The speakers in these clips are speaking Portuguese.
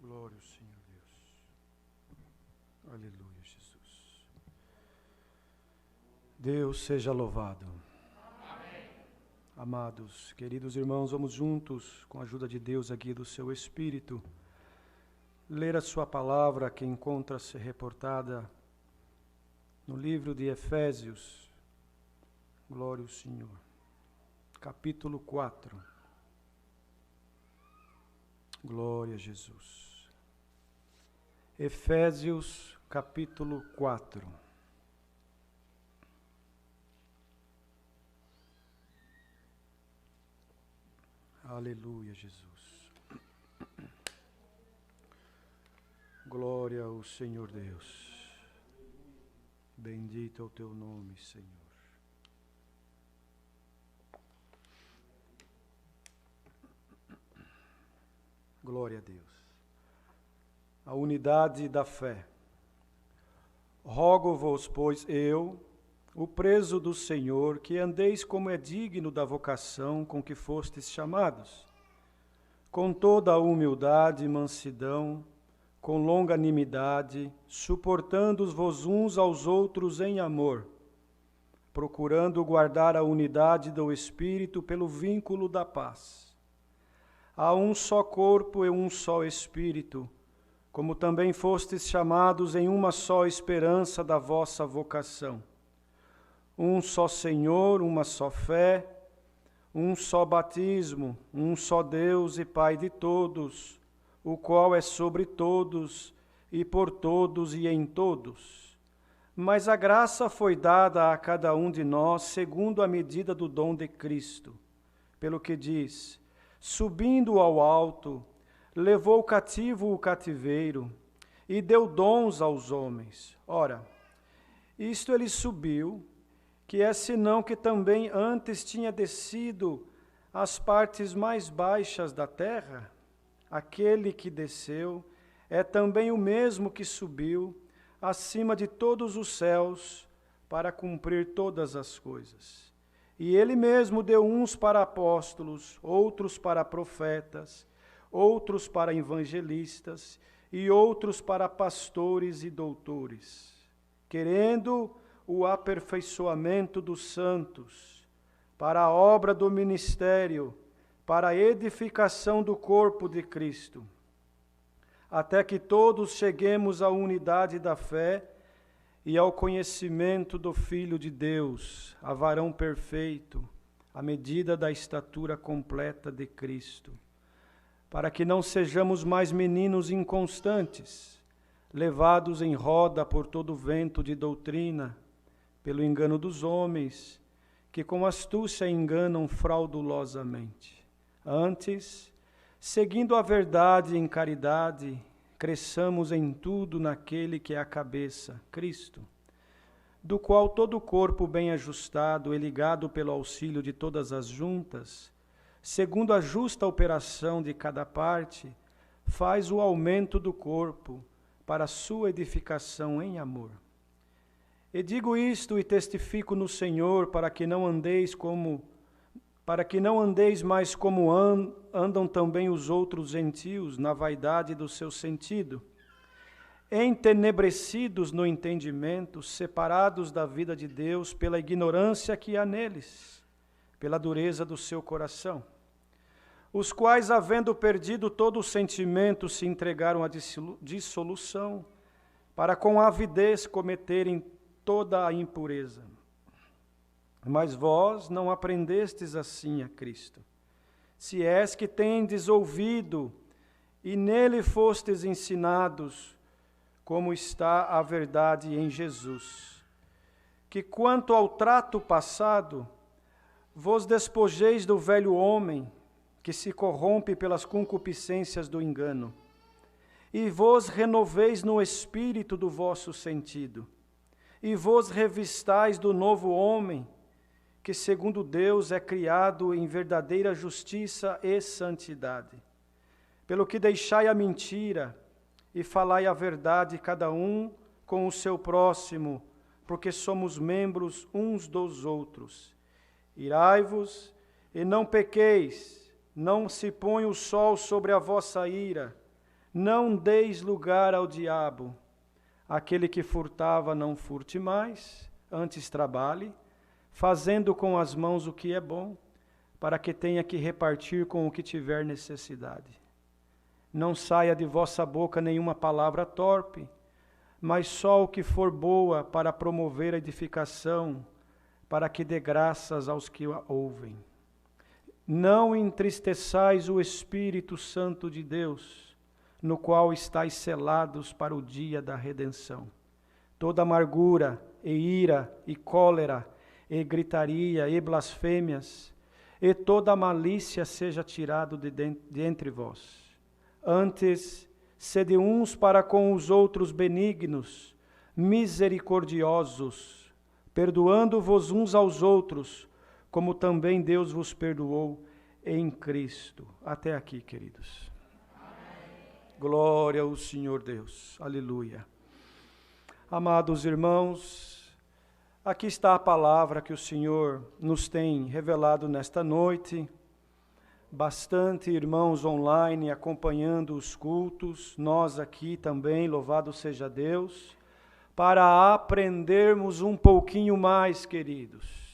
Glória ao Senhor Deus. Aleluia, Jesus. Deus seja louvado. Amém. Amados, queridos irmãos, vamos juntos, com a ajuda de Deus aqui do seu Espírito, ler a sua palavra que encontra-se reportada no livro de Efésios. Glória ao Senhor. Capítulo 4. Glória a Jesus. Efésios, capítulo 4. Aleluia, Jesus. Glória ao Senhor Deus. Bendito é o teu nome, Senhor. Glória a Deus. A unidade da fé. Rogo-vos, pois eu, o preso do Senhor, que andeis como é digno da vocação com que fostes chamados, com toda a humildade e mansidão, com longanimidade, suportando-vos uns aos outros em amor, procurando guardar a unidade do Espírito pelo vínculo da paz. Há um só corpo e um só Espírito, como também fostes chamados em uma só esperança da vossa vocação. Um só Senhor, uma só fé, um só batismo, um só Deus e Pai de todos, o qual é sobre todos e por todos e em todos. Mas a graça foi dada a cada um de nós segundo a medida do dom de Cristo, pelo que diz: subindo ao alto, levou cativo o cativeiro e deu dons aos homens. Ora, isto ele subiu, que é senão que também antes tinha descido às partes mais baixas da terra? Aquele que desceu é também o mesmo que subiu acima de todos os céus para cumprir todas as coisas. E ele mesmo deu uns para apóstolos, outros para profetas, outros para evangelistas e outros para pastores e doutores, querendo o aperfeiçoamento dos santos, para a obra do ministério, para a edificação do corpo de Cristo, até que todos cheguemos à unidade da fé e ao conhecimento do Filho de Deus, a varão perfeito, à medida da estatura completa de Cristo, para que não sejamos mais meninos inconstantes, levados em roda por todo vento de doutrina, pelo engano dos homens, que com astúcia enganam fraudulosamente. Antes, seguindo a verdade em caridade, cresçamos em tudo naquele que é a cabeça, Cristo, do qual todo o corpo bem ajustado e ligado pelo auxílio de todas as juntas, segundo a justa operação de cada parte, faz o aumento do corpo para a sua edificação em amor. E digo isto e testifico no Senhor, para que não andeis mais como andam também os outros gentios na vaidade do seu sentido, entenebrecidos no entendimento, separados da vida de Deus pela ignorância que há neles, pela dureza do seu coração, os quais, havendo perdido todo o sentimento, se entregaram à dissolução, para com avidez cometerem toda a impureza. Mas vós não aprendestes assim a Cristo. Se és que tendes ouvido e nele fostes ensinados, como está a verdade em Jesus, que quanto ao trato passado, vos despojeis do velho homem, que se corrompe pelas concupiscências do engano, e vos renoveis no espírito do vosso sentido, e vos revistais do novo homem, que segundo Deus é criado em verdadeira justiça e santidade. Pelo que deixai a mentira e falai a verdade cada um com o seu próximo, porque somos membros uns dos outros. Irai-vos e não pequeis, não se põe o sol sobre a vossa ira, Não deis lugar ao diabo. Aquele que furtava, não furte mais, antes trabalhe, fazendo com as mãos o que é bom, para que tenha que repartir com o que tiver necessidade. Não saia de vossa boca nenhuma palavra torpe, mas só o que for boa para promover a edificação, para que dê graças aos que a ouvem. Não entristeçais o Espírito Santo de Deus, no qual estáis selados para o dia da redenção. Toda amargura, e ira, e cólera, e gritaria, e blasfêmias, e toda malícia seja tirado de entre vós. Antes, sede uns para com os outros benignos, misericordiosos, perdoando-vos uns aos outros, como também Deus vos perdoou em Cristo. Até aqui, queridos. Glória ao Senhor Deus. Aleluia. Amados irmãos, aqui está a palavra que o Senhor nos tem revelado nesta noite. Bastante irmãos online acompanhando os cultos, nós aqui também, louvado seja Deus, para aprendermos um pouquinho mais, queridos.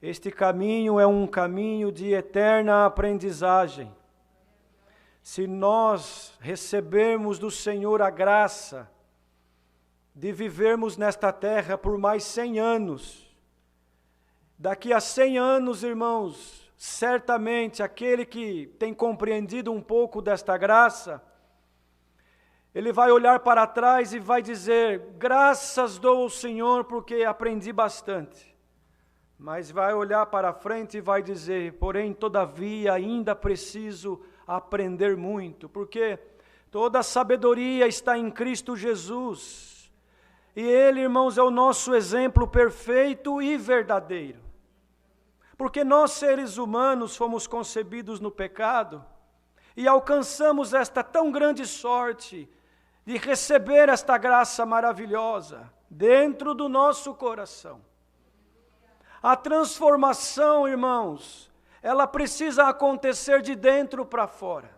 Este caminho é um caminho de eterna aprendizagem. Se nós recebermos do Senhor a graça de vivermos nesta terra por mais 100 anos, daqui a 100 anos, irmãos, certamente aquele que tem compreendido um pouco desta graça, ele vai olhar para trás e vai dizer, graças dou ao Senhor porque aprendi bastante. Mas vai olhar para frente e vai dizer, porém, todavia, ainda preciso aprender muito, porque toda a sabedoria está em Cristo Jesus. E Ele, irmãos, é o nosso exemplo perfeito e verdadeiro. Porque nós, seres humanos, fomos concebidos no pecado e alcançamos esta tão grande sorte de receber esta graça maravilhosa dentro do nosso coração. A transformação, irmãos, ela precisa acontecer de dentro para fora.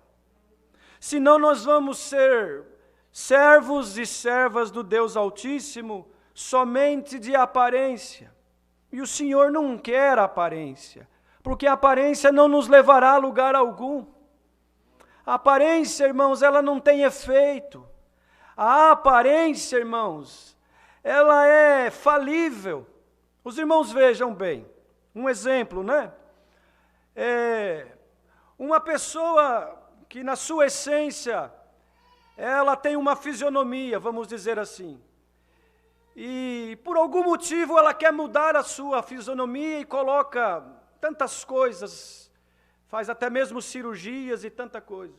Senão nós vamos ser servos e servas do Deus Altíssimo somente de aparência. E o Senhor não quer aparência, porque a aparência não nos levará a lugar algum. A aparência, irmãos, ela não tem efeito. A aparência, irmãos, ela é falível. Os irmãos vejam bem, um exemplo, né? Uma pessoa que na sua essência, ela tem uma fisionomia, vamos dizer assim, e por algum motivo ela quer mudar a sua fisionomia e coloca tantas coisas, faz até mesmo cirurgias e tanta coisa,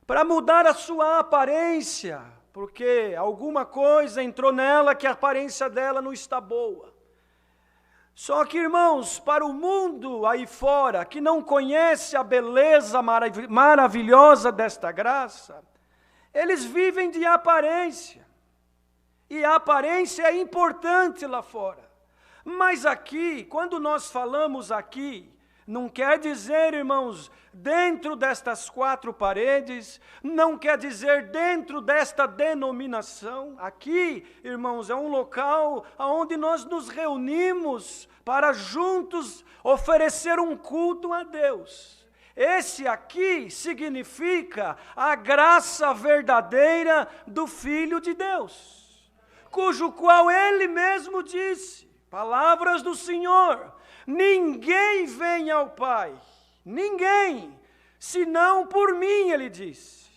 para mudar a sua aparência, porque alguma coisa entrou nela que a aparência dela não está boa. Só que, irmãos, para o mundo aí fora, que não conhece a beleza maravilhosa desta graça, eles vivem de aparência. E a aparência é importante lá fora. Mas aqui, quando nós falamos aqui, não quer dizer, irmãos, dentro destas 4 paredes, não quer dizer dentro desta denominação. Aqui, irmãos, é um local onde nós nos reunimos para juntos oferecer um culto a Deus. Esse aqui significa a graça verdadeira do Filho de Deus, cujo qual Ele mesmo disse, palavras do Senhor, ninguém vem ao Pai, ninguém, senão por mim, Ele disse.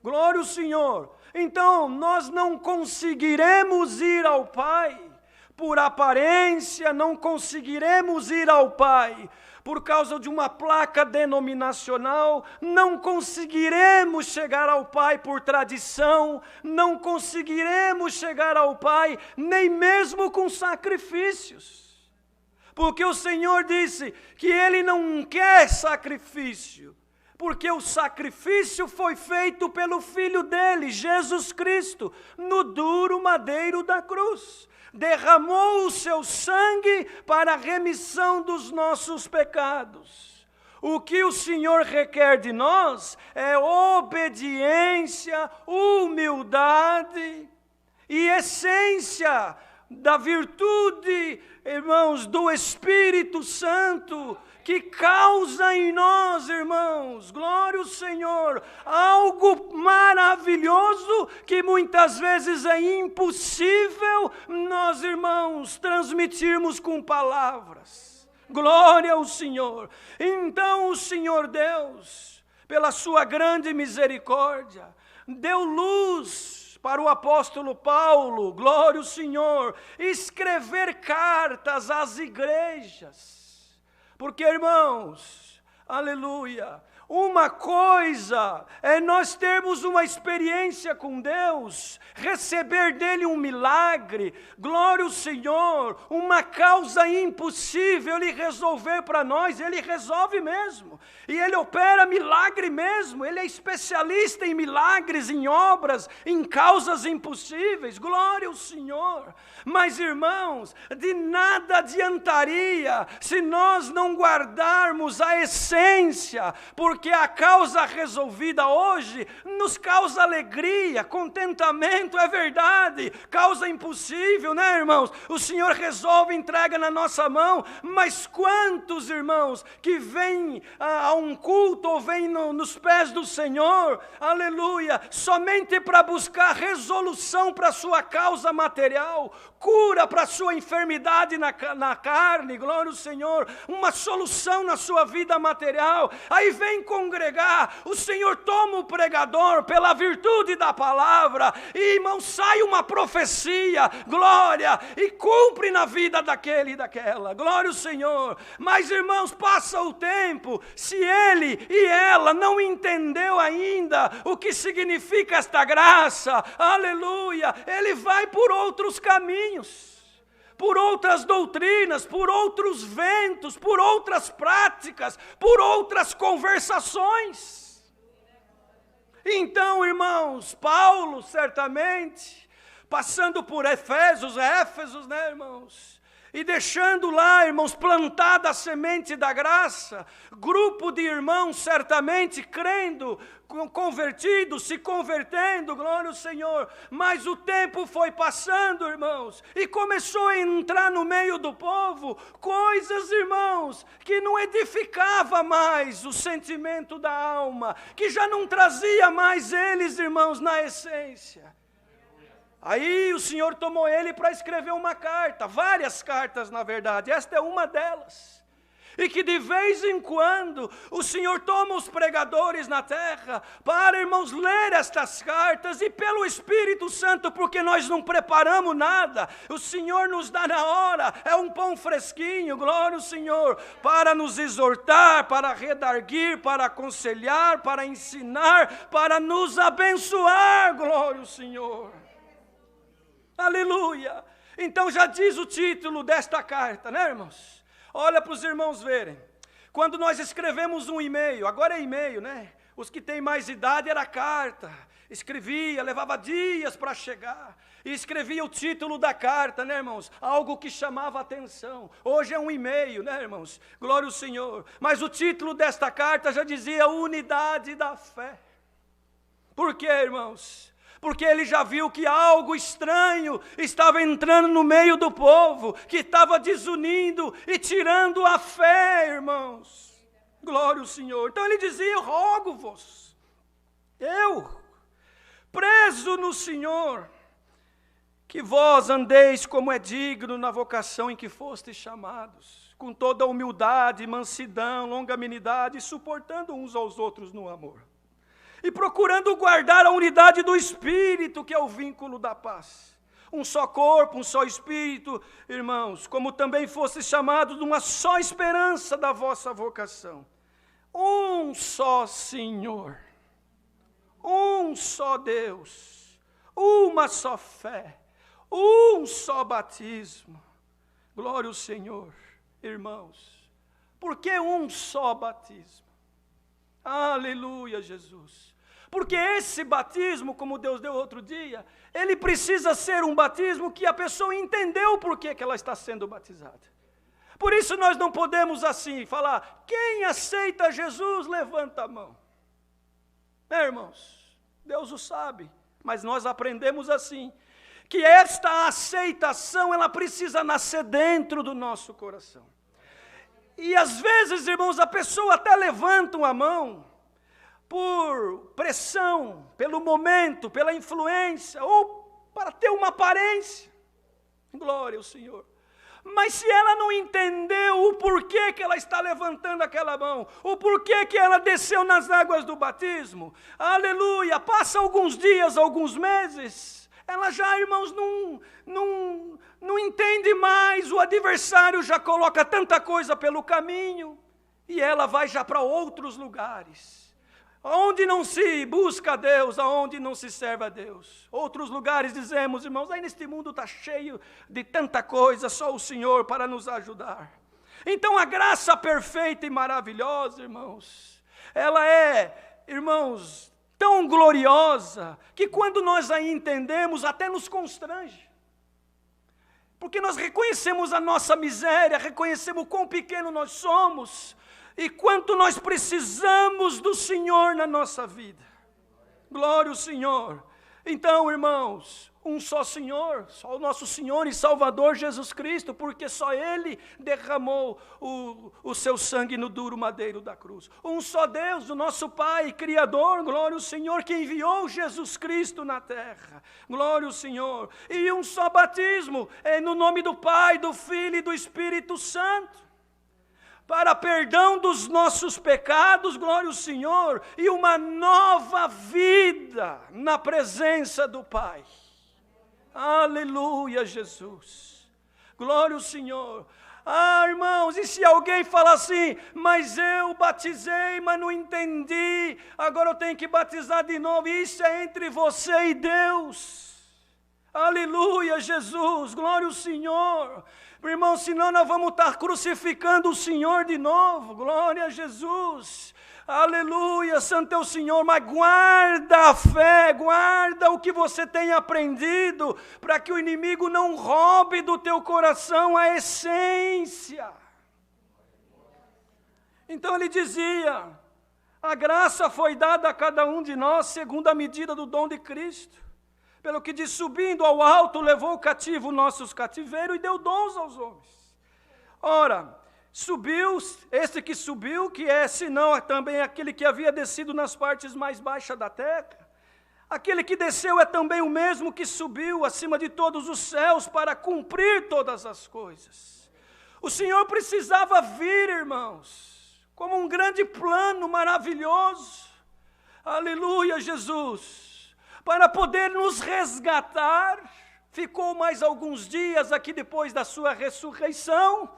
Glória ao Senhor. Então, nós não conseguiremos ir ao Pai por aparência, não conseguiremos ir ao Pai por causa de uma placa denominacional, não conseguiremos chegar ao Pai por tradição, não conseguiremos chegar ao Pai nem mesmo com sacrifícios. Porque o Senhor disse que Ele não quer sacrifício, porque o sacrifício foi feito pelo Filho dele, Jesus Cristo, no duro madeiro da cruz. Derramou o seu sangue para a remissão dos nossos pecados. O que o Senhor requer de nós é obediência, humildade e essência da virtude, irmãos, do Espírito Santo, que causa em nós, irmãos, glória ao Senhor, algo maravilhoso que muitas vezes é impossível nós, irmãos, transmitirmos com palavras. Glória ao Senhor. Então o Senhor Deus, pela sua grande misericórdia, deu luz para o apóstolo Paulo, glória ao Senhor, escrever cartas às igrejas. Porque, irmãos, aleluia, uma coisa é nós termos uma experiência com Deus, receber dele um milagre, glória ao Senhor, uma causa impossível ele resolver para nós, ele resolve mesmo, e ele opera milagre mesmo, ele é especialista em milagres, em obras, em causas impossíveis, glória ao Senhor. Mas, irmãos, de nada adiantaria se nós não guardarmos a essência, porque a causa resolvida hoje nos causa alegria, contentamento, é verdade, causa impossível, né, irmãos? O Senhor resolve, entrega na nossa mão, mas quantos, irmãos, que vêm a um culto ou vêm nos pés do Senhor, aleluia, somente para buscar resolução para a sua causa material, cura para a sua enfermidade na carne, glória ao Senhor, uma solução na sua vida material, aí vem congregar, o Senhor toma o pregador pela virtude da palavra, e irmão, sai uma profecia, glória, e cumpre na vida daquele e daquela, glória ao Senhor. Mas, irmãos, passa o tempo, se ele e ela não entendeu ainda o que significa esta graça, aleluia, ele vai por outros caminhos, por outras doutrinas, por outros ventos, por outras práticas, por outras conversações. Então, irmãos, Paulo certamente, passando por Éfesos, né, irmãos, e deixando lá, irmãos, plantada a semente da graça, grupo de irmãos certamente crendo, convertidos, se convertendo, glória ao Senhor, mas o tempo foi passando, irmãos, e começou a entrar no meio do povo coisas, irmãos, que não edificava mais o sentimento da alma, que já não trazia mais eles, irmãos, na essência. Aí o Senhor tomou ele para escrever uma carta, várias cartas na verdade, esta é uma delas. E que de vez em quando o Senhor toma os pregadores na terra para, irmãos, ler estas cartas, e pelo Espírito Santo, porque nós não preparamos nada, o Senhor nos dá na hora, é um pão fresquinho, glória ao Senhor, para nos exortar, para redarguir, para aconselhar, para ensinar, para nos abençoar, glória ao Senhor. Aleluia! Então já diz o título desta carta, né, irmãos? Olha para os irmãos verem. Quando nós escrevemos um e-mail, agora é e-mail, né? Os que têm mais idade era carta. Escrevia, levava dias para chegar. E escrevia o título da carta, né, irmãos? Algo que chamava atenção. Hoje é um e-mail, né, irmãos? Glória ao Senhor. Mas o título desta carta já dizia unidade da fé. Por quê, irmãos? Porque ele já viu que algo estranho estava entrando no meio do povo, que estava desunindo e tirando a fé, irmãos. Glória ao Senhor. Então ele dizia: rogo-vos, eu, preso no Senhor, que vós andeis como é digno na vocação em que fostes chamados, com toda humildade, mansidão, longanimidade, suportando uns aos outros no amor. E procurando guardar a unidade do Espírito, que é o vínculo da paz. Um só corpo, um só Espírito, irmãos, como também fostes chamados de uma só esperança da vossa vocação. Um só Senhor, um só Deus, uma só fé, um só batismo. Glória ao Senhor, irmãos. Por que um só batismo? Aleluia, Jesus. Porque esse batismo, como Deus deu outro dia, ele precisa ser um batismo que a pessoa entendeu por que ela está sendo batizada. Por isso nós não podemos assim falar, quem aceita Jesus, levanta a mão. Irmãos, Deus o sabe, mas nós aprendemos assim, que esta aceitação, ela precisa nascer dentro do nosso coração. E às vezes, irmãos, a pessoa até levanta a mão, por pressão, pelo momento, pela influência, ou para ter uma aparência. Glória ao Senhor. Mas se ela não entendeu o porquê que ela está levantando aquela mão, o porquê que ela desceu nas águas do batismo, aleluia, passa alguns dias, alguns meses, ela já, irmãos, não entende mais, o adversário já coloca tanta coisa pelo caminho, e ela vai já para outros lugares. Onde não se busca a Deus, aonde não se serve a Deus. Outros lugares dizemos, irmãos, aí neste mundo está cheio de tanta coisa, só o Senhor para nos ajudar. Então a graça perfeita e maravilhosa, irmãos, ela é, irmãos, tão gloriosa, que quando nós a entendemos, até nos constrange. Porque nós reconhecemos a nossa miséria, reconhecemos o quão pequeno nós somos, e quanto nós precisamos do Senhor na nossa vida. Glória ao Senhor. Então, irmãos, um só Senhor, só o nosso Senhor e Salvador Jesus Cristo, porque só Ele derramou o seu sangue no duro madeiro da cruz. Um só Deus, o nosso Pai, Criador, glória ao Senhor, que enviou Jesus Cristo na terra. Glória ao Senhor. E um só batismo, no nome do Pai, do Filho e do Espírito Santo. Para perdão dos nossos pecados, glória ao Senhor, e uma nova vida na presença do Pai. Aleluia, Jesus. Glória ao Senhor. Irmãos, e se alguém fala assim, mas eu batizei, mas não entendi, agora eu tenho que batizar de novo, isso é entre você e Deus. Aleluia, Jesus, glória ao Senhor. Irmão, senão nós vamos estar crucificando o Senhor de novo. Glória a Jesus. Aleluia, santo é o Senhor. Mas guarda a fé, guarda o que você tem aprendido, para que o inimigo não roube do teu coração a essência. Então ele dizia, a graça foi dada a cada um de nós, segundo a medida do dom de Cristo. Pelo que diz, subindo ao alto, levou cativo nossos cativeiros e deu dons aos homens. Ora, subiu, esse que subiu, que é senão também aquele que havia descido nas partes mais baixas da terra. Aquele que desceu é também o mesmo que subiu acima de todos os céus para cumprir todas as coisas. O Senhor precisava vir, irmãos, como um grande plano maravilhoso. Aleluia, Jesus. Para poder nos resgatar, ficou mais alguns dias aqui depois da sua ressurreição,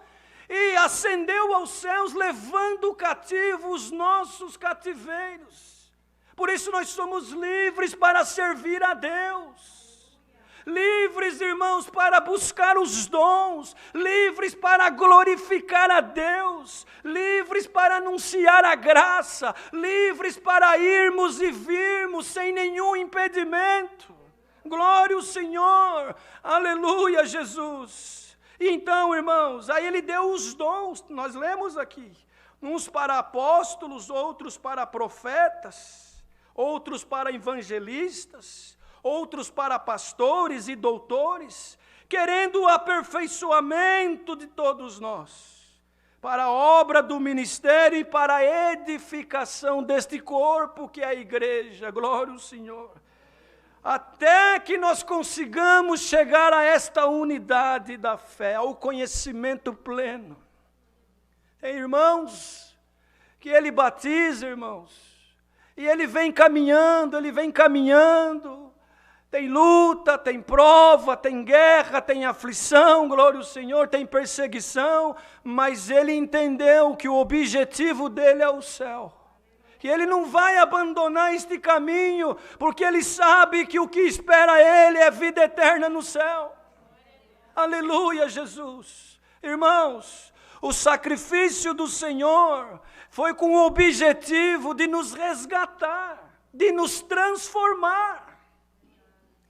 e ascendeu aos céus, levando cativo os nossos cativeiros. Por isso nós somos livres para servir a Deus. Livres, irmãos, para buscar os dons, livres para glorificar a Deus, livres para anunciar a graça, livres para irmos e virmos sem nenhum impedimento. Glória ao Senhor, aleluia, Jesus. E então, irmãos, aí ele deu os dons, nós lemos aqui, uns para apóstolos, outros para profetas, outros para evangelistas, outros para pastores e doutores, querendo o aperfeiçoamento de todos nós, para a obra do ministério e para a edificação deste corpo que é a igreja, glória ao Senhor, até que nós consigamos chegar a esta unidade da fé, ao conhecimento pleno. Tem irmãos que ele batiza, irmãos, e ele vem caminhando, tem luta, tem prova, tem guerra, tem aflição, glória ao Senhor, tem perseguição, mas ele entendeu que o objetivo dele é o céu. Que ele não vai abandonar este caminho, porque ele sabe que o que espera ele é vida eterna no céu. Aleluia, Jesus. Irmãos, o sacrifício do Senhor foi com o objetivo de nos resgatar, de nos transformar.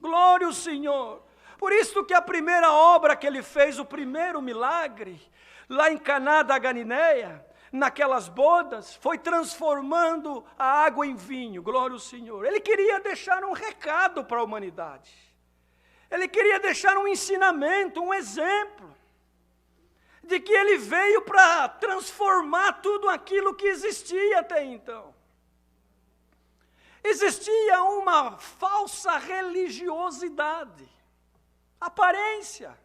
Glória ao Senhor. Por isso que a primeira obra que ele fez, o primeiro milagre, lá em Caná da Galileia, naquelas bodas, foi transformando a água em vinho, glória ao Senhor. Ele queria deixar um recado para a humanidade. Ele queria deixar um ensinamento, um exemplo, de que ele veio para transformar tudo aquilo que existia até então. Existia uma falsa religiosidade, aparência.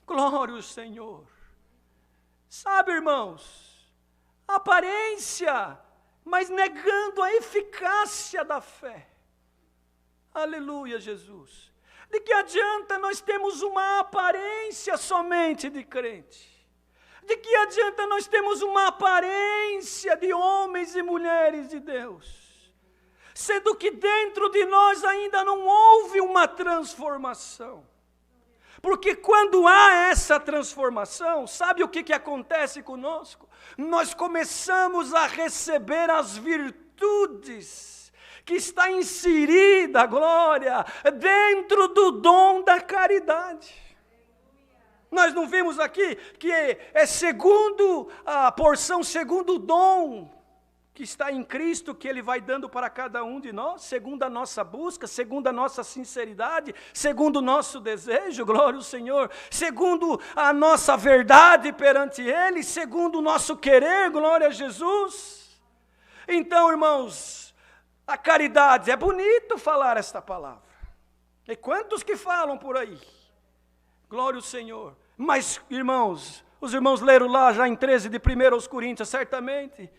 Glória ao Senhor. Sabe, irmãos, aparência, mas negando a eficácia da fé. Aleluia, Jesus. De que adianta nós termos uma aparência somente de crente? De que adianta nós termos uma aparência de homens e mulheres de Deus? Sendo que dentro de nós ainda não houve uma transformação. Porque quando há essa transformação, sabe o que acontece conosco? Nós começamos a receber as virtudes que está inserida, glória, dentro do dom da caridade. Nós não vimos aqui que é segundo a porção, segundo o dom que está em Cristo, que Ele vai dando para cada um de nós, segundo a nossa busca, segundo a nossa sinceridade, segundo o nosso desejo, glória ao Senhor, segundo a nossa verdade perante Ele, segundo o nosso querer, glória a Jesus. Então, irmãos, a caridade, é bonito falar esta palavra. E quantos que falam por aí? Glória ao Senhor. Mas, irmãos, os irmãos leram lá já em 13 de 1 Coríntios, certamente.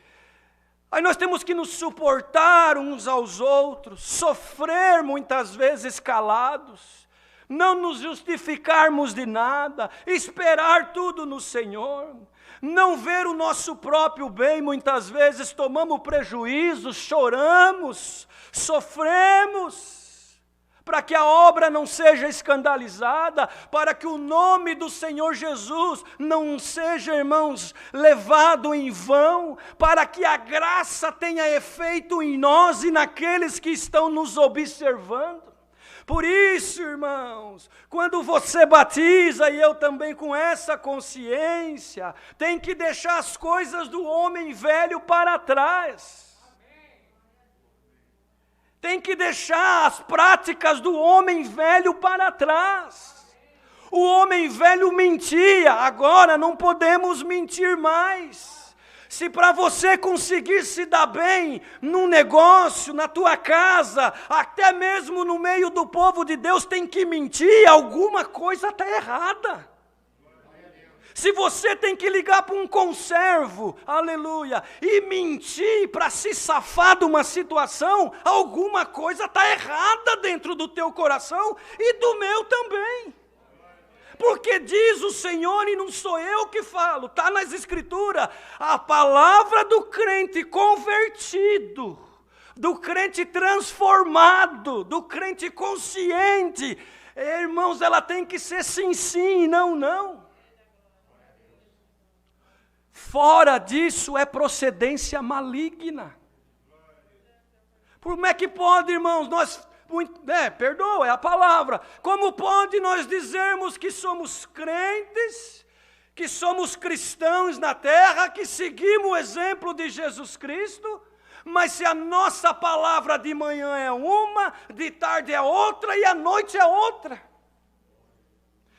Aí nós temos que nos suportar uns aos outros, sofrer muitas vezes calados, não nos justificarmos de nada, esperar tudo no Senhor, não ver o nosso próprio bem, muitas vezes tomamos prejuízo, choramos, sofremos, para que a obra não seja escandalizada, para que o nome do Senhor Jesus não seja, irmãos, levado em vão, para que a graça tenha efeito em nós e naqueles que estão nos observando. Por isso, irmãos, quando você batiza, e eu também com essa consciência, tem que deixar as coisas do homem velho para trás. Tem que deixar as práticas do homem velho para trás. O homem velho mentia, agora não podemos mentir mais. Se para você conseguir se dar bem num negócio, na tua casa, até mesmo no meio do povo de Deus tem que mentir, alguma coisa está errada. Se você tem que ligar para um conservo, aleluia, e mentir para se safar de uma situação, alguma coisa está errada dentro do teu coração e do meu também. Porque diz o Senhor, e não sou eu que falo, está nas Escrituras, a palavra do crente convertido, do crente transformado, do crente consciente, irmãos, ela tem que ser sim, sim, não, não. Fora disso é procedência maligna. Como é que pode, irmãos, perdoa, é a palavra. Como pode nós dizermos que somos crentes, que somos cristãos na terra, que seguimos o exemplo de Jesus Cristo, mas se a nossa palavra de manhã é uma, de tarde é outra e à noite é outra?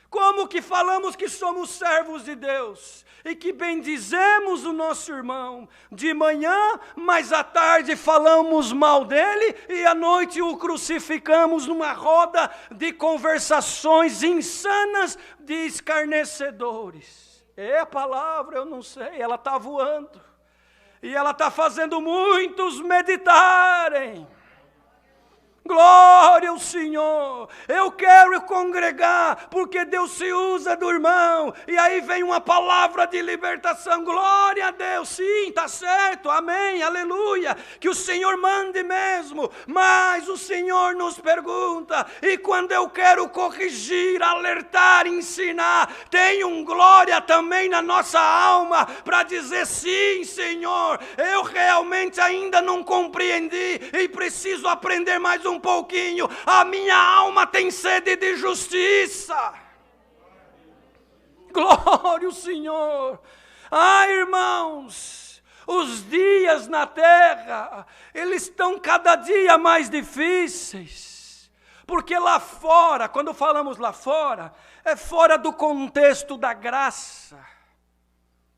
Como que falamos que somos servos de Deus e que bendizemos o nosso irmão de manhã, mas à tarde falamos mal dele e à noite o crucificamos numa roda de conversações insanas de escarnecedores? É a palavra, eu não sei, ela está voando e ela está fazendo muitos meditarem. Glória ao Senhor, eu quero congregar, porque Deus se usa do irmão, e aí vem uma palavra de libertação, glória a Deus, sim, está certo, amém, aleluia, que o Senhor mande mesmo, mas o Senhor nos pergunta, e quando eu quero corrigir, alertar, ensinar, tem um glória também na nossa alma, para dizer sim, Senhor, eu realmente ainda não compreendi, e preciso aprender mais um pouquinho, a minha alma tem sede de justiça. Glória ao Senhor. Irmãos, os dias na terra, eles estão cada dia mais difíceis. Porque lá fora, quando falamos lá fora, é fora do contexto da graça.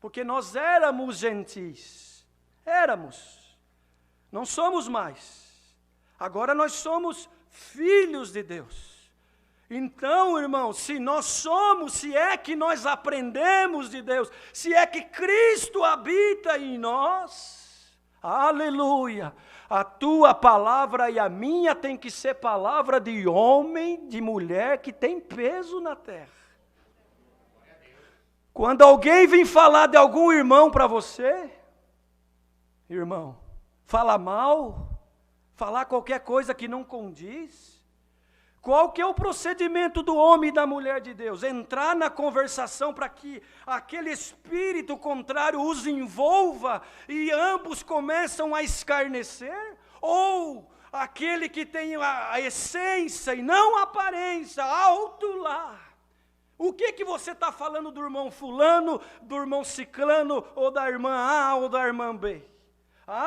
Porque nós éramos gentis. Éramos. Não somos mais. Agora nós somos filhos de Deus. Então, irmãos, se nós somos, se é que nós aprendemos de Deus, se é que Cristo habita em nós, aleluia, a tua palavra e a minha tem que ser palavra de homem, de mulher que tem peso na terra. Quando alguém vem falar de algum irmão para você, irmão, fala mal, falar qualquer coisa que não condiz, qual que é o procedimento do homem e da mulher de Deus? Entrar na conversação para que aquele espírito contrário os envolva e ambos começam a escarnecer? Ou aquele que tem a essência e não a aparência, alto lá? O que você está falando do irmão fulano, do irmão ciclano, ou da irmã A ou da irmã B?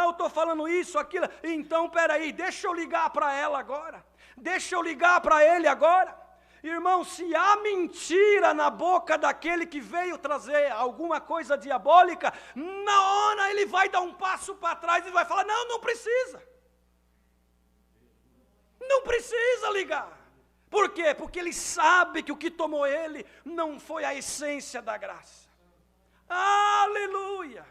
Eu estou falando isso, aquilo. Então, peraí, deixa eu ligar para ela agora. Deixa eu ligar para ele agora. Irmão, se há mentira na boca daquele que veio trazer alguma coisa diabólica, na hora ele vai dar um passo para trás e vai falar, não precisa. Não precisa ligar. Por quê? Porque ele sabe que o que tomou ele não foi a essência da graça. Aleluia.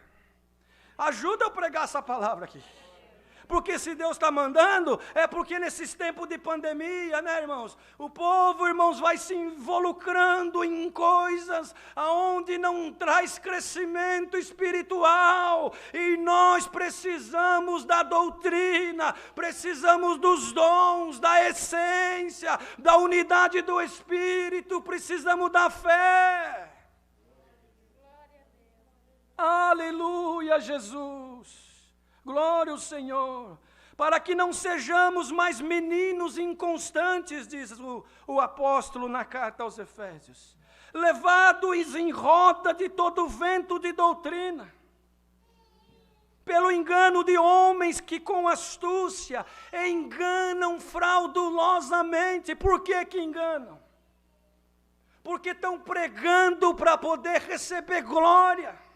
Ajuda eu a pregar essa palavra aqui. Porque se Deus está mandando, é porque nesses tempos de pandemia, né, irmãos? O povo, irmãos, vai se involucrando em coisas aonde não traz crescimento espiritual. E nós precisamos da doutrina, precisamos dos dons, da essência, da unidade do Espírito, precisamos da fé. Aleluia, Jesus. Glória ao Senhor, para que não sejamos mais meninos inconstantes, diz o apóstolo na carta aos Efésios, levados em roda de todo vento de doutrina, pelo engano de homens que com astúcia enganam fraudulosamente. Por que enganam? Porque estão pregando para poder receber glória.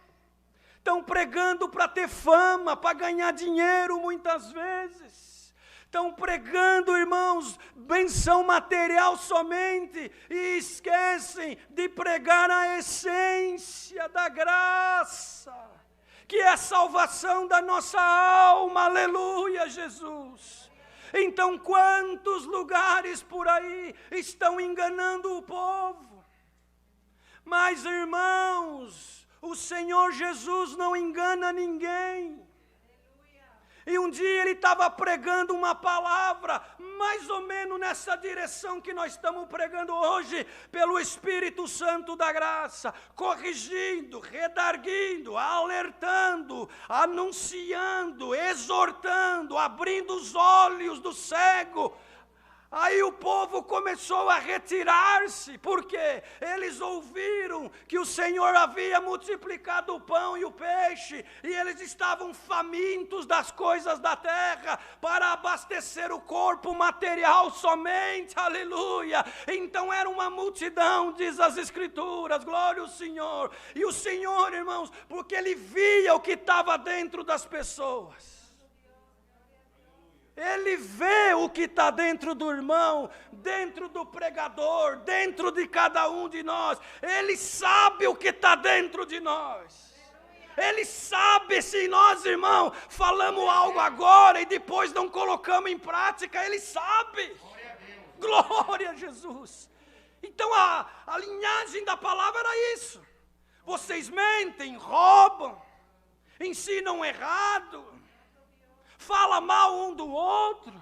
Estão pregando para ter fama, para ganhar dinheiro muitas vezes. Estão pregando, irmãos, benção material somente. E esquecem de pregar a essência da graça, que é a salvação da nossa alma. Aleluia, Jesus. Então, quantos lugares por aí estão enganando o povo? Mas, irmãos, o Senhor Jesus não engana ninguém. E um dia ele estava pregando uma palavra, mais ou menos nessa direção que nós estamos pregando hoje, pelo Espírito Santo da graça, corrigindo, redarguindo, alertando, anunciando, exortando, abrindo os olhos do cego. Aí o povo começou a retirar-se, porque eles ouviram que o Senhor havia multiplicado o pão e o peixe, e eles estavam famintos das coisas da terra, para abastecer o corpo material somente, aleluia. Então era uma multidão, diz as Escrituras, glória ao Senhor. E o Senhor, irmãos, porque Ele via o que estava dentro das pessoas. Ele vê o que está dentro do irmão, dentro do pregador, dentro de cada um de nós. Ele sabe o que está dentro de nós. Ele sabe se nós, irmão, falamos algo agora e depois não colocamos em prática. Ele sabe. Glória a Jesus. Então a linhagem da palavra era isso. Vocês mentem, roubam, ensinam errado, fala mal um do outro,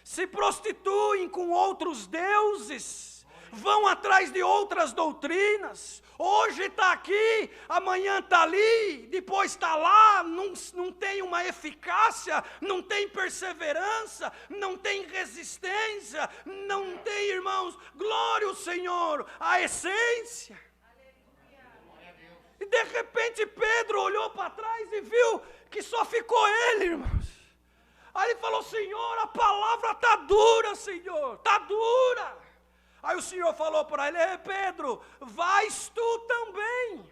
se prostituem com outros deuses, vão atrás de outras doutrinas. Hoje está aqui, amanhã está ali, depois está lá, não tem uma eficácia, não tem perseverança, não tem resistência, não tem, irmãos, glória ao Senhor, a essência. E de repente Pedro olhou para trás e viu que só ficou ele, irmãos. Aí ele falou: Senhor, a palavra está dura, Senhor, está dura. Aí o Senhor falou para ele: Pedro, vais tu também.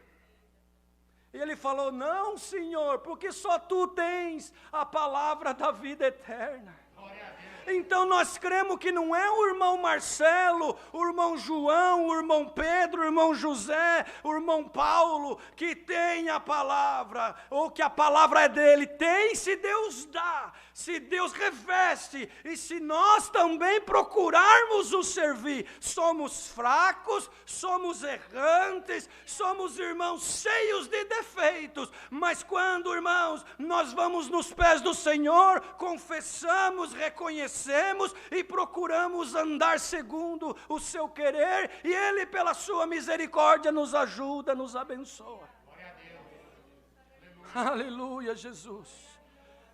E ele falou: não, Senhor, porque só tu tens a palavra da vida eterna. Então nós cremos que não é o irmão Marcelo, o irmão João, o irmão Pedro, o irmão José, o irmão Paulo que tem a palavra, ou que a palavra é dele. Tem se Deus dá, se Deus reveste, e se nós também procurarmos o servir. Somos fracos, somos errantes, somos irmãos cheios de defeitos, mas quando, irmãos, nós vamos nos pés do Senhor, confessamos, reconhecemos e procuramos andar segundo o seu querer, e Ele, pela sua misericórdia, nos ajuda, nos abençoa. Glória a Deus. Aleluia, Jesus.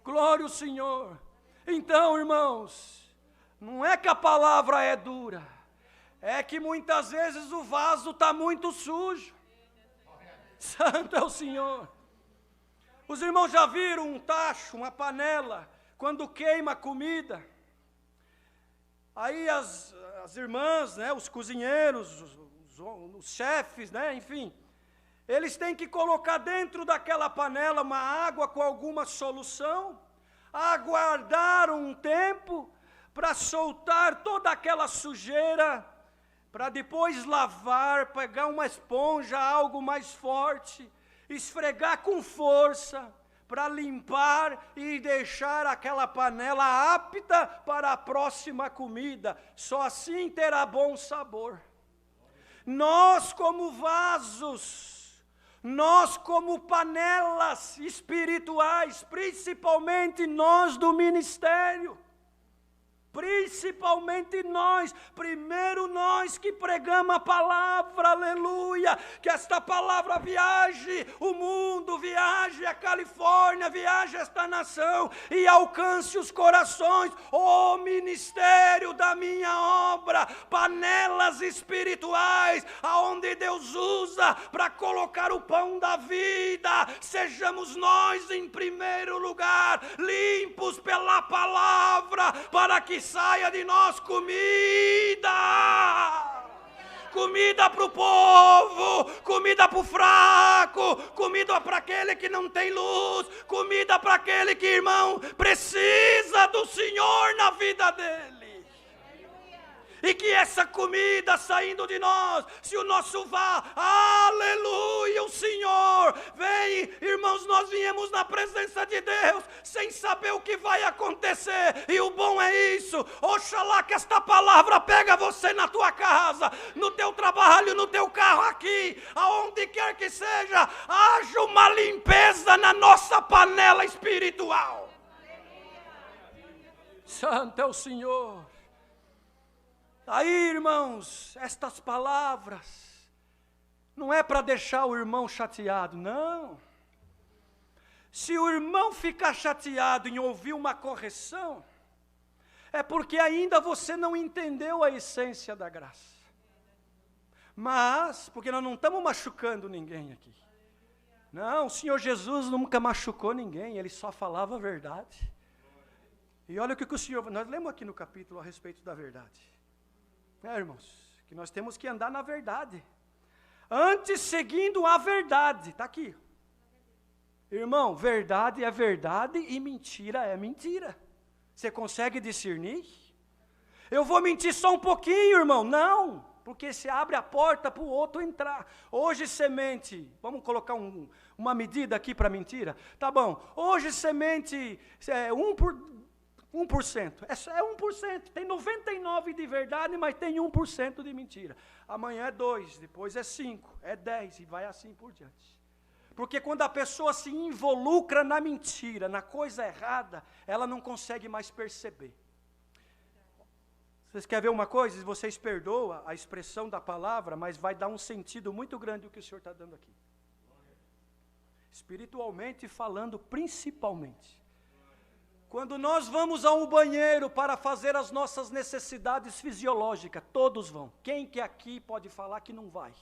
Glória ao Senhor. Então, irmãos, não é que a palavra é dura, é que muitas vezes o vaso está muito sujo. Santo é o Senhor. Os irmãos já viram um tacho, uma panela, quando queima a comida? Aí as irmãs, né, os cozinheiros, os chefes, né, enfim, eles têm que colocar dentro daquela panela uma água com alguma solução, aguardar um tempo para soltar toda aquela sujeira, para depois lavar, pegar uma esponja, algo mais forte, esfregar com força, para limpar e deixar aquela panela apta para a próxima comida. Só assim terá bom sabor. Nós como vasos, nós como panelas espirituais, principalmente nós do ministério, principalmente nós, primeiro nós que pregamos a palavra, aleluia, que esta palavra viaje o mundo, viaje a Califórnia, viaje esta nação e alcance os corações. O ministério da minha obra, panelas espirituais, aonde Deus usa para colocar o pão da vida, sejamos nós em primeiro lugar, limpos pela palavra, para que saia de nós comida para o povo, comida para o fraco, comida para aquele que não tem luz, comida para aquele que, irmão, precisa do Senhor na vida dele. E que essa comida saindo de nós, se o nosso aleluia, o Senhor vem, irmãos, nós viemos na presença de Deus, sem saber o que vai acontecer, e o bom é isso. Oxalá que esta palavra pega você na tua casa, no teu trabalho, no teu carro aqui, aonde quer que seja, haja uma limpeza na nossa panela espiritual. Santo é o Senhor. Aí, irmãos, estas palavras não é para deixar o irmão chateado, não. Se o irmão ficar chateado em ouvir uma correção, é porque ainda você não entendeu a essência da graça. Mas, porque nós não estamos machucando ninguém aqui. Não, o Senhor Jesus nunca machucou ninguém, Ele só falava a verdade. E olha o que o Senhor... Nós lemos aqui no capítulo a respeito da verdade. Irmãos, que nós temos que andar na verdade, antes seguindo a verdade, está aqui, irmão, verdade é verdade e mentira é mentira, você consegue discernir? Eu vou mentir só um pouquinho, irmão, não, porque você abre a porta para o outro entrar. Hoje semente, vamos colocar uma medida aqui para mentira, tá bom, hoje semente 1%, é 1%, tem 99% de verdade, mas tem 1% de mentira. Amanhã é 2%, depois é 5%, é 10% e vai assim por diante. Porque quando a pessoa se involucra na mentira, na coisa errada, ela não consegue mais perceber. Vocês querem ver uma coisa? Vocês perdoam a expressão da palavra, mas vai dar um sentido muito grande o que o Senhor está dando aqui. Espiritualmente falando, principalmente. Quando nós vamos a um banheiro para fazer as nossas necessidades fisiológicas, todos vão. Quem que aqui pode falar que não vai?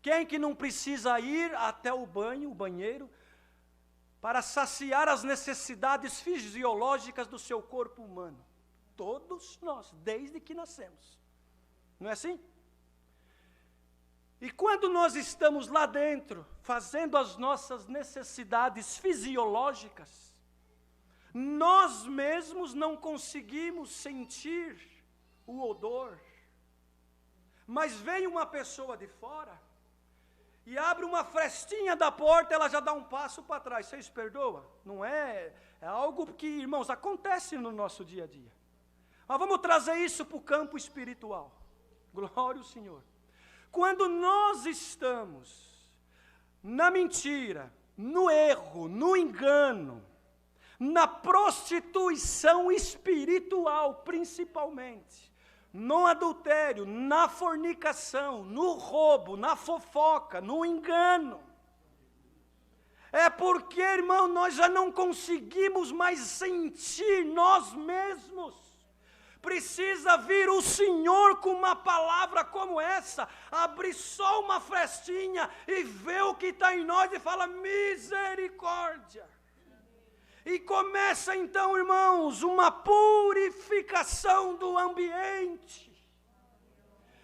Quem que não precisa ir até o banheiro, para saciar as necessidades fisiológicas do seu corpo humano? Todos nós, desde que nascemos. Não é assim? E quando nós estamos lá dentro, fazendo as nossas necessidades fisiológicas, nós mesmos não conseguimos sentir o odor. Mas vem uma pessoa de fora e abre uma frestinha da porta, ela já dá um passo para trás. Vocês perdoam? Não é? É algo que, irmãos, acontece no nosso dia a dia. Mas vamos trazer isso para o campo espiritual. Glória ao Senhor. Quando nós estamos na mentira, no erro, no engano, na prostituição espiritual, principalmente, no adultério, na fornicação, no roubo, na fofoca, no engano, é porque, irmão, nós já não conseguimos mais sentir nós mesmos. Precisa vir o Senhor com uma palavra como essa, abrir só uma frestinha e ver o que está em nós e fala misericórdia. E começa então, irmãos, uma purificação do ambiente.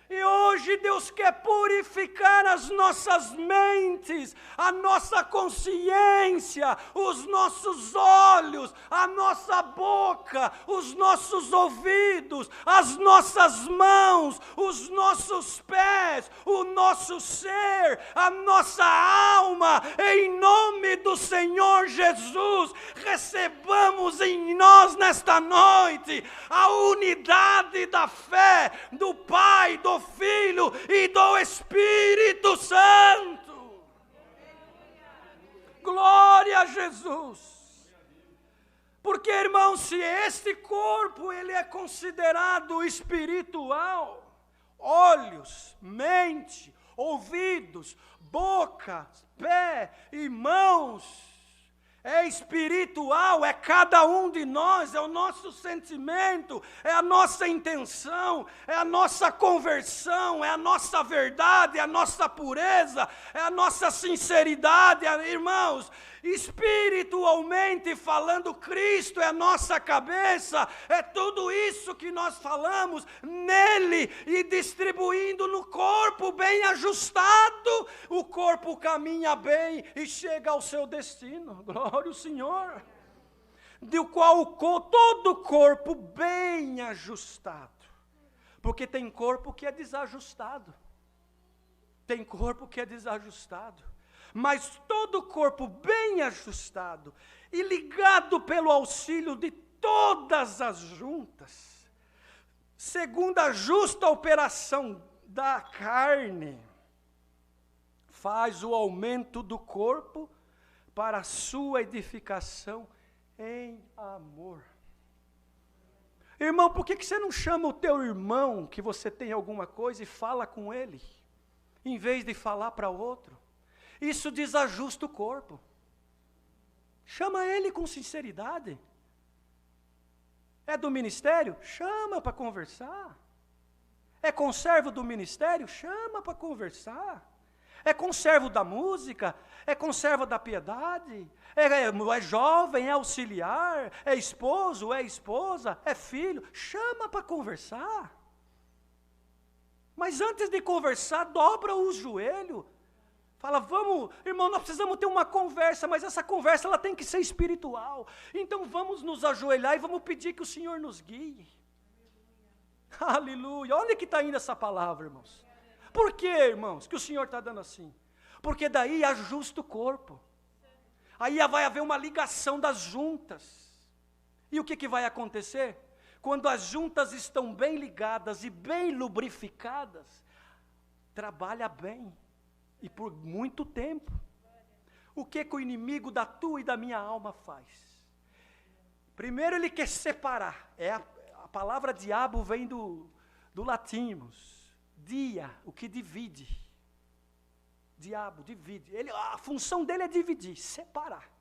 E hoje Deus quer purificar as nossas mentes, a nossa consciência, os nossos olhos, a nossa boca, os nossos ouvidos, as nossas mãos, os nossos pés, o nosso ser, a nossa alma. Em nome do Senhor Jesus, recebamos em nós nesta noite a unidade da fé do Pai, do Filho e do Espírito Santo. Glória a Jesus. Porque, irmão, se este corpo ele é considerado espiritual, olhos, mente, ouvidos, boca, pé e mãos, é espiritual, é cada um de nós, é o nosso sentimento, é a nossa intenção, é a nossa conversão, é a nossa verdade, é a nossa pureza, é a nossa sinceridade, irmãos. Espiritualmente falando, Cristo é a nossa cabeça, é tudo isso que nós falamos nele e distribuindo no corpo bem ajustado, o corpo caminha bem e chega ao seu destino. Glória ao Senhor. Do qual todo o corpo bem ajustado, porque tem corpo que é desajustado, tem corpo que é desajustado. Mas todo o corpo bem ajustado e ligado pelo auxílio de todas as juntas, segundo a justa operação da carne, faz o aumento do corpo para a sua edificação em amor. Irmão, por que você não chama o teu irmão que você tem alguma coisa e fala com ele, em vez de falar para outro? Isso desajusta o corpo. Chama ele com sinceridade. É do ministério? Chama para conversar. É conservo do ministério? Chama para conversar. É conservo da música? É conservo da piedade? É jovem? É auxiliar? É esposo? É esposa? É filho? Chama para conversar. Mas antes de conversar, dobra os joelhos. Fala, vamos, irmão, nós precisamos ter uma conversa, mas essa conversa ela tem que ser espiritual. Então vamos nos ajoelhar e vamos pedir que o Senhor nos guie. Aleluia. Onde que está indo essa palavra, irmãos? Por que, irmãos, que o Senhor está dando assim? Porque daí ajusta o corpo. Aí vai haver uma ligação das juntas. E o que vai acontecer? Quando as juntas estão bem ligadas e bem lubrificadas, trabalha bem. E por muito tempo. O que o inimigo da tua e da minha alma faz? Primeiro ele quer separar. É a palavra diabo vem do latim, irmãos. Dia, o que divide. Diabo, divide. A função dele é dividir, separar.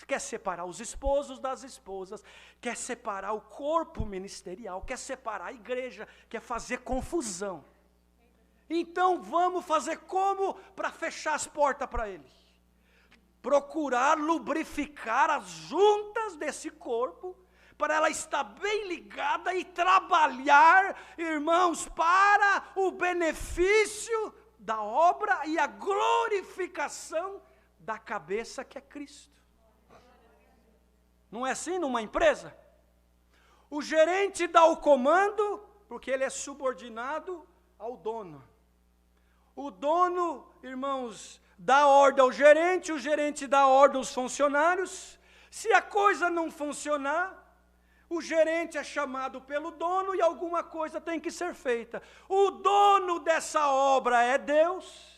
Quer separar os esposos das esposas, quer separar o corpo ministerial, quer separar a igreja, quer fazer confusão. Então vamos fazer como para fechar as portas para ele? Procurar lubrificar as juntas desse corpo, para ela estar bem ligada e trabalhar, irmãos, para o benefício da obra e a glorificação da cabeça que é Cristo. Não é assim numa empresa? O gerente dá o comando, porque ele é subordinado ao dono. O dono, irmãos, dá ordem ao gerente, o gerente dá ordem aos funcionários. Se a coisa não funcionar, o gerente é chamado pelo dono e alguma coisa tem que ser feita. O dono dessa obra é Deus.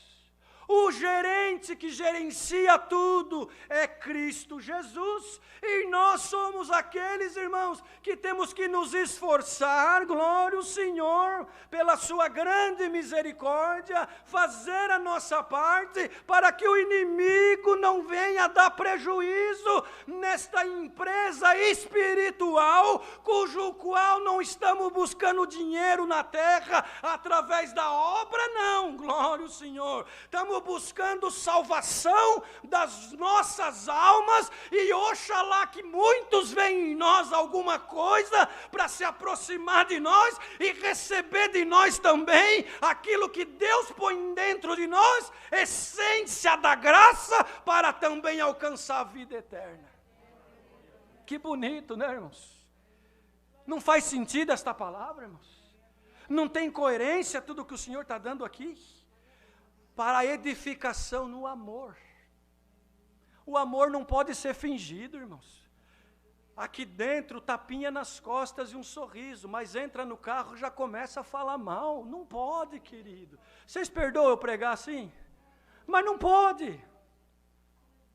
O gerente que gerencia tudo é Cristo Jesus, e nós somos aqueles, irmãos, que temos que nos esforçar, glória ao Senhor, pela sua grande misericórdia, fazer a nossa parte, para que o inimigo não venha dar prejuízo nesta empresa espiritual, cujo qual não estamos buscando dinheiro na terra, através da obra, não, glória ao Senhor, estamos buscando salvação das nossas almas, e oxalá que muitos veem em nós alguma coisa para se aproximar de nós e receber de nós também aquilo que Deus põe dentro de nós, essência da graça, para também alcançar a vida eterna. Que bonito, né, irmãos? Não faz sentido esta palavra, irmãos? Não tem coerência tudo que o Senhor está dando aqui? Para a edificação no amor. O amor não pode ser fingido, irmãos. Aqui dentro, tapinha nas costas e um sorriso, mas entra no carro e já começa a falar mal. Não pode, querido. Vocês perdoam eu pregar assim? Mas não pode.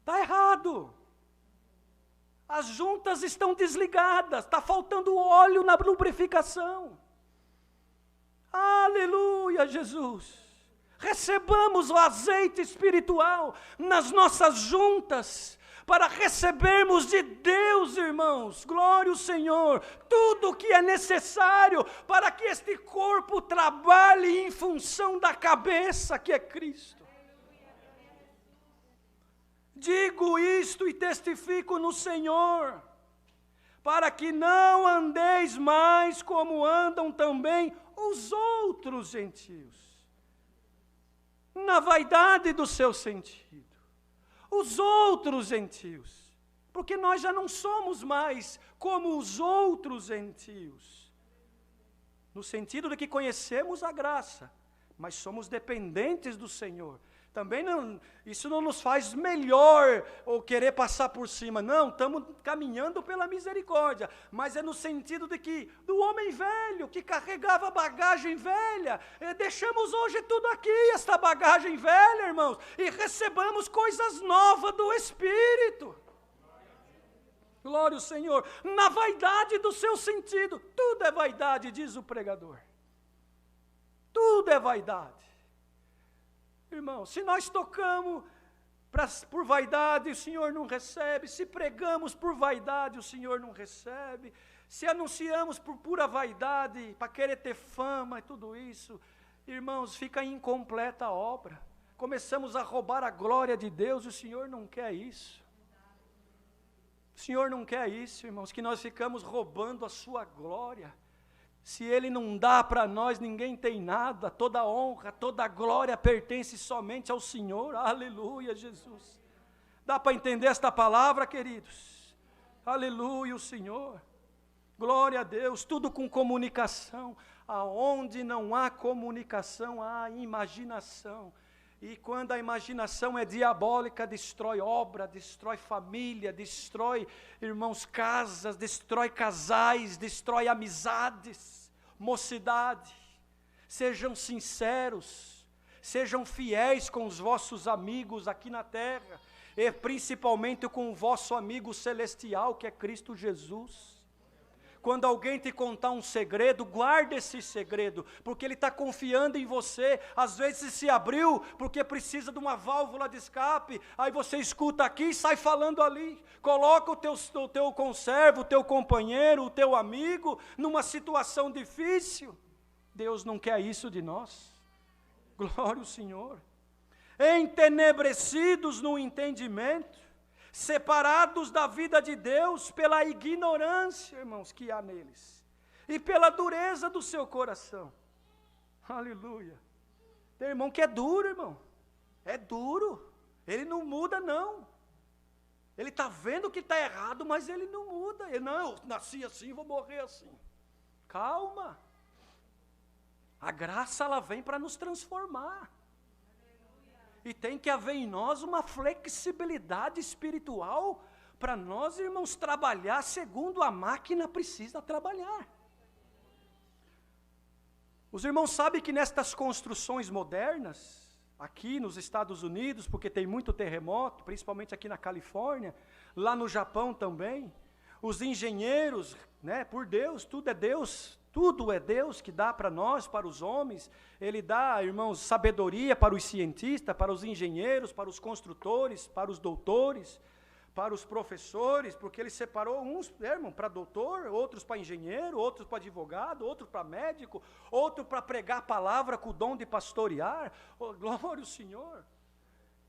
Está errado. As juntas estão desligadas, está faltando óleo na lubrificação. Aleluia, Jesus. Recebamos o azeite espiritual nas nossas juntas, para recebermos de Deus, irmãos, glória ao Senhor, tudo o que é necessário para que este corpo trabalhe em função da cabeça que é Cristo. Digo isto e testifico no Senhor, para que não andeis mais como andam também os outros gentios, na vaidade do seu sentido. Os outros gentios, porque nós já não somos mais como os outros gentios, no sentido de que conhecemos a graça, mas somos dependentes do Senhor. Também não, isso não nos faz melhor ou querer passar por cima, não, estamos caminhando pela misericórdia, mas é no sentido de que, do homem velho, que carregava bagagem velha, deixamos hoje tudo aqui, esta bagagem velha, irmãos, e recebamos coisas novas do Espírito. Glória ao Senhor, na vaidade do seu sentido, tudo é vaidade, diz o pregador, tudo é vaidade. Irmão, se nós tocamos por vaidade, o Senhor não recebe. Se pregamos por vaidade, o Senhor não recebe. Se anunciamos por pura vaidade, para querer ter fama e tudo isso, irmãos, fica incompleta a obra. Começamos a roubar a glória de Deus, e o Senhor não quer isso. O Senhor não quer isso, irmãos, que nós ficamos roubando a sua glória. Se Ele não dá para nós, ninguém tem nada. Toda honra, toda glória pertence somente ao Senhor. Aleluia, Jesus. Dá para entender esta palavra, queridos? Aleluia, o Senhor. Glória a Deus, tudo com comunicação. Aonde não há comunicação, há imaginação. E quando a imaginação é diabólica, destrói obra, destrói família, destrói, irmãos, casas, destrói casais, destrói amizades, mocidade. Sejam sinceros, sejam fiéis com os vossos amigos aqui na terra, e principalmente com o vosso amigo celestial, que é Cristo Jesus. Quando alguém te contar um segredo, guarde esse segredo, porque ele está confiando em você. Às vezes se abriu porque precisa de uma válvula de escape, aí você escuta aqui e sai falando ali. Coloca o teu conservo, o teu companheiro, o teu amigo numa situação difícil. Deus não quer isso de nós. Glória ao Senhor. Entenebrecidos no entendimento, separados da vida de Deus pela ignorância, irmãos, que há neles, e pela dureza do seu coração. Aleluia. Tem irmão que é duro, irmão. É duro. Ele não muda, não. Ele está vendo que está errado, mas ele não muda. Ele, não, eu nasci assim, vou morrer assim. Calma. A graça, ela vem para nos transformar. E tem que haver em nós uma flexibilidade espiritual para nós, irmãos, trabalhar segundo a máquina precisa trabalhar. Os irmãos sabem que nestas construções modernas, aqui nos Estados Unidos, porque tem muito terremoto, principalmente aqui na Califórnia, lá no Japão também, os engenheiros, né, por Deus, tudo é Deus que dá para nós, para os homens. Ele dá, irmãos, sabedoria para os cientistas, para os engenheiros, para os construtores, para os doutores, para os professores, porque ele separou uns, irmão, para doutor, outros para engenheiro, outros para advogado, outros para médico, outro para pregar a palavra com o dom de pastorear. Oh, glória ao Senhor.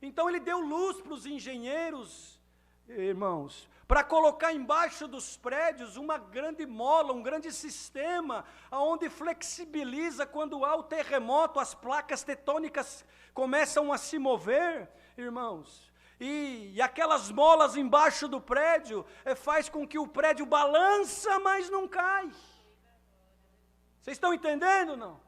Então ele deu luz para os engenheiros, irmãos, para colocar embaixo dos prédios uma grande mola, um grande sistema, onde flexibiliza quando há o terremoto, as placas tectônicas começam a se mover, irmãos, e aquelas molas embaixo do prédio faz com que o prédio balança, mas não cai. Vocês estão entendendo, não?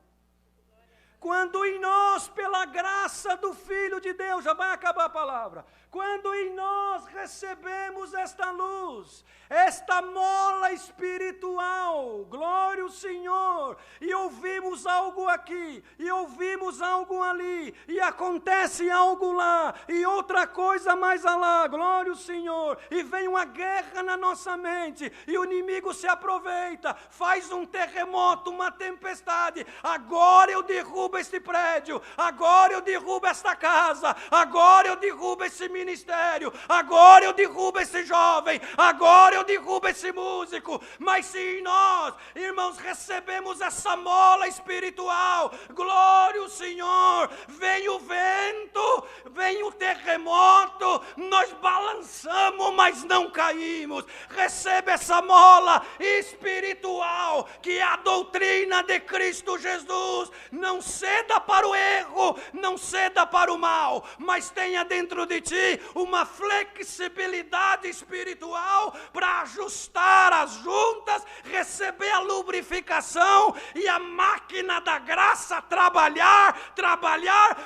Quando em nós, pela graça do Filho de Deus, já vai acabar a palavra, quando em nós recebemos esta luz, esta mola espiritual, glória ao Senhor, e ouvimos algo aqui, e ouvimos algo ali, e acontece algo lá, e outra coisa mais lá, glória ao Senhor, e vem uma guerra na nossa mente, e o inimigo se aproveita, faz um terremoto, uma tempestade, agora eu derrubo este prédio, agora eu derrubo esta casa, agora eu derrubo esse ministério, agora eu derrubo esse jovem, agora eu derrubo esse músico. Mas se em nós, irmãos, recebemos essa mola espiritual, glória ao Senhor, vem o vento, vem o terremoto, nós balançamos, mas não caímos. Recebe essa mola espiritual, que é a doutrina de Cristo Jesus. Não ceda para o erro, não ceda para o mal, mas tenha dentro de ti uma flexibilidade espiritual para ajustar as juntas, receber a lubrificação e a máquina da graça trabalhar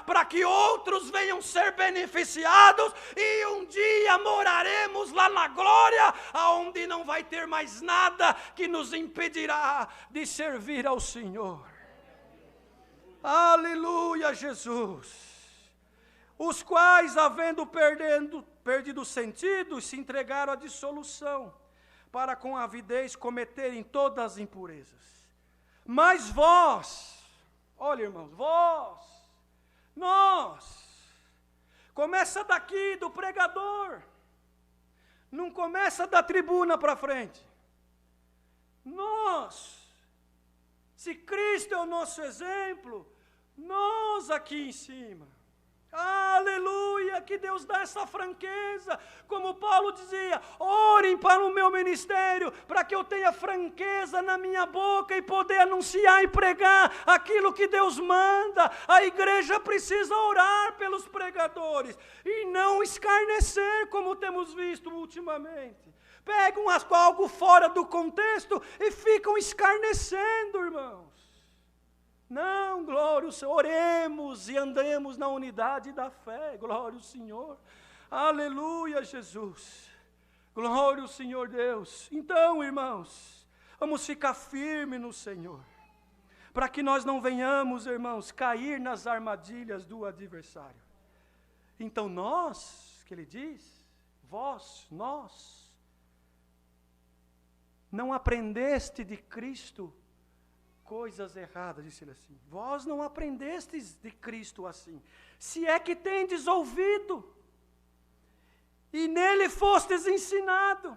para que outros venham ser beneficiados, e um dia moraremos lá na glória, aonde não vai ter mais nada que nos impedirá de servir ao Senhor. Aleluia, Jesus. Os quais, havendo perdido o sentido, se entregaram à dissolução, para com avidez cometerem todas as impurezas. Mas vós, olha, irmãos, nós, começa daqui do pregador, não começa da tribuna para frente. Nós, se Cristo é o nosso exemplo, nós aqui em cima, aleluia, que Deus dá essa franqueza, como Paulo dizia, orem para o meu ministério, para que eu tenha franqueza na minha boca e poder anunciar e pregar aquilo que Deus manda. A igreja precisa orar pelos pregadores, e não escarnecer, como temos visto ultimamente. Pegam algo fora do contexto e ficam escarnecendo, irmãos. Não, glória ao Senhor, oremos e andemos na unidade da fé, glória ao Senhor, aleluia, Jesus, glória ao Senhor Deus. Então, irmãos, vamos ficar firmes no Senhor, para que nós não venhamos, irmãos, cair nas armadilhas do adversário. Então nós, que ele diz, vós, nós não aprendeste de Cristo coisas erradas, disse ele assim. Vós não aprendestes de Cristo assim, se é que tendes ouvido, e nele fostes ensinado,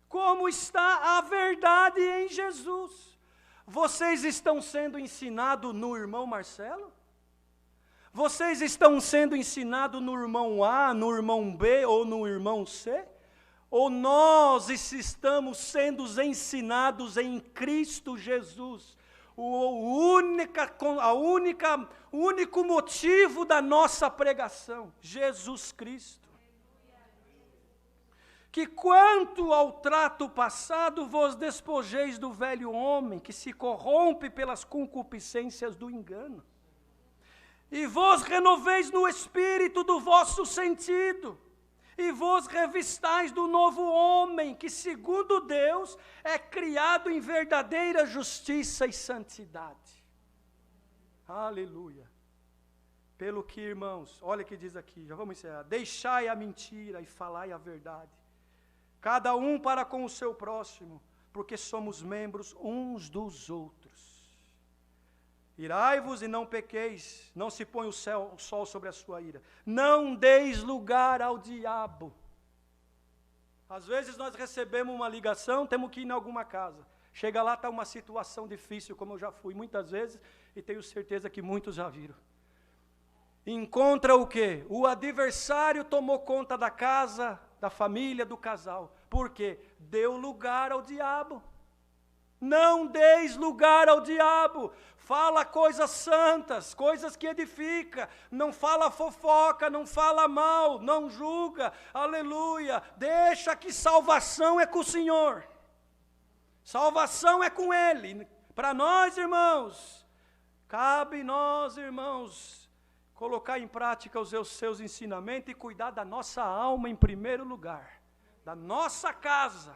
como está a verdade em Jesus. Vocês estão sendo ensinados no irmão Marcelo? Vocês estão sendo ensinados no irmão A, no irmão B ou no irmão C? Ou nós estamos sendo ensinados em Cristo Jesus? O único motivo da nossa pregação, Jesus Cristo. Que quanto ao trato passado, vos despojeis do velho homem, que se corrompe pelas concupiscências do engano. E vos renoveis no espírito do vosso sentido, e vos revistais do novo homem, que segundo Deus é criado em verdadeira justiça e santidade. Aleluia. Pelo que, irmãos, olha o que diz aqui, já vamos encerrar. Deixai a mentira e falai a verdade, cada um para com o seu próximo, porque somos membros uns dos outros. Irai-vos e não pequeis, não se põe o sol sobre a sua ira. Não deis lugar ao diabo. Às vezes nós recebemos uma ligação, temos que ir em alguma casa. Chega lá, está uma situação difícil, como eu já fui muitas vezes, e tenho certeza que muitos já viram. Encontra o quê? O adversário tomou conta da casa, da família, do casal. Por quê? Deu lugar ao diabo. Não deis lugar ao diabo. Fala coisas santas, coisas que edificam. Não fala fofoca, não fala mal, não julga. Aleluia. Deixa que salvação é com o Senhor. Salvação é com Ele. Para nós, irmãos, cabe nós, irmãos, colocar em prática os seus ensinamentos e cuidar da nossa alma em primeiro lugar. Da nossa casa.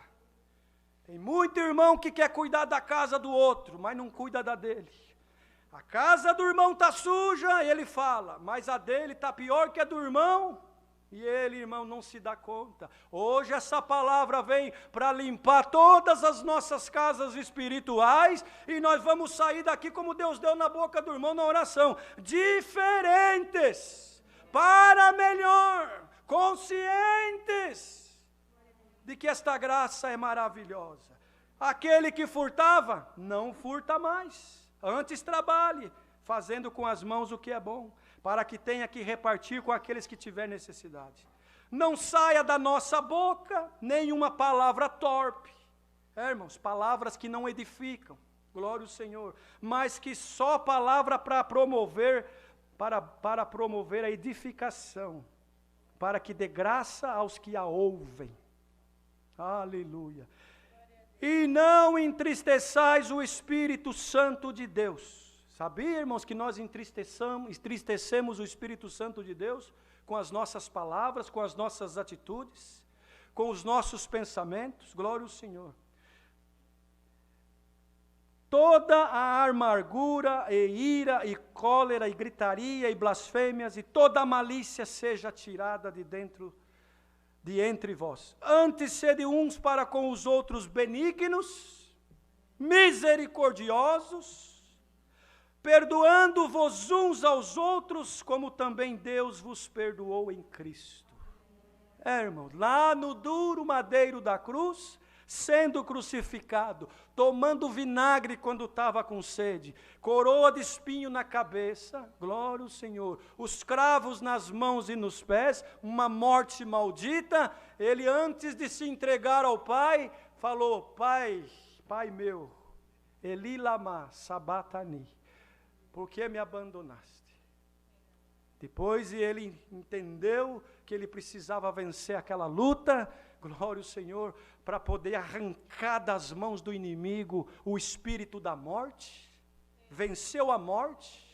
Tem muito irmão que quer cuidar da casa do outro, mas não cuida da dele. A casa do irmão está suja, ele fala, mas a dele está pior que a do irmão, e ele, irmão, não se dá conta. Hoje essa palavra vem para limpar todas as nossas casas espirituais, e nós vamos sair daqui como Deus deu na boca do irmão na oração, diferentes, para melhor, conscientes de que esta graça é maravilhosa. Aquele que furtava, não furta mais. Antes trabalhe, fazendo com as mãos o que é bom, para que tenha que repartir com aqueles que tiver necessidade. Não saia da nossa boca nenhuma palavra torpe. Irmãos, palavras que não edificam, glória ao Senhor, mas que só palavra para promover a edificação, para que dê graça aos que a ouvem. Aleluia. E não entristeçais o Espírito Santo de Deus. Sabia, irmãos, que nós entristecemos o Espírito Santo de Deus com as nossas palavras, com as nossas atitudes, com os nossos pensamentos? Glória ao Senhor. Toda a amargura e ira e cólera e gritaria e blasfêmias e toda a malícia seja tirada de entre vós. Antes sede uns para com os outros benignos, misericordiosos, perdoando-vos uns aos outros, como também Deus vos perdoou em Cristo. Irmãos, lá no duro madeiro da cruz, sendo crucificado, tomando vinagre quando estava com sede, coroa de espinho na cabeça, glória ao Senhor, os cravos nas mãos e nos pés, uma morte maldita, ele antes de se entregar ao Pai, falou, Pai meu, Eli lama sabatani, por que me abandonaste? Depois ele entendeu que ele precisava vencer aquela luta, glória ao Senhor, para poder arrancar das mãos do inimigo o espírito da morte, venceu a morte,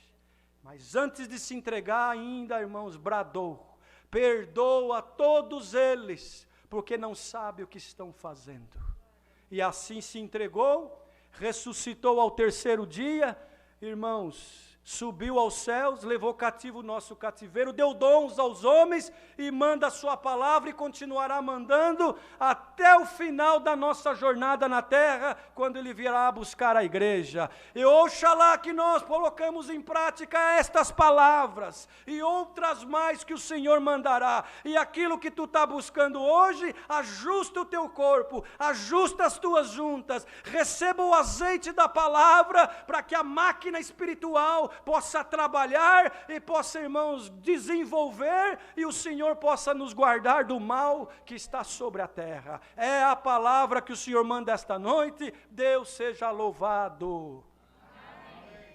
mas antes de se entregar ainda, irmãos, bradou, perdoa todos eles, porque não sabe o que estão fazendo. E assim se entregou, ressuscitou ao terceiro dia, irmãos, subiu aos céus, levou cativo o nosso cativeiro, deu dons aos homens e manda a sua palavra e continuará mandando até o final da nossa jornada na terra, quando ele virá buscar a igreja. E oxalá que nós colocamos em prática estas palavras e outras mais que o Senhor mandará. E aquilo que tu está buscando hoje, ajusta o teu corpo, ajusta as tuas juntas, receba o azeite da palavra para que a máquina espiritual possa trabalhar e possa, irmãos, desenvolver e o Senhor possa nos guardar do mal que está sobre a terra. É a palavra que o Senhor manda esta noite. Deus seja louvado.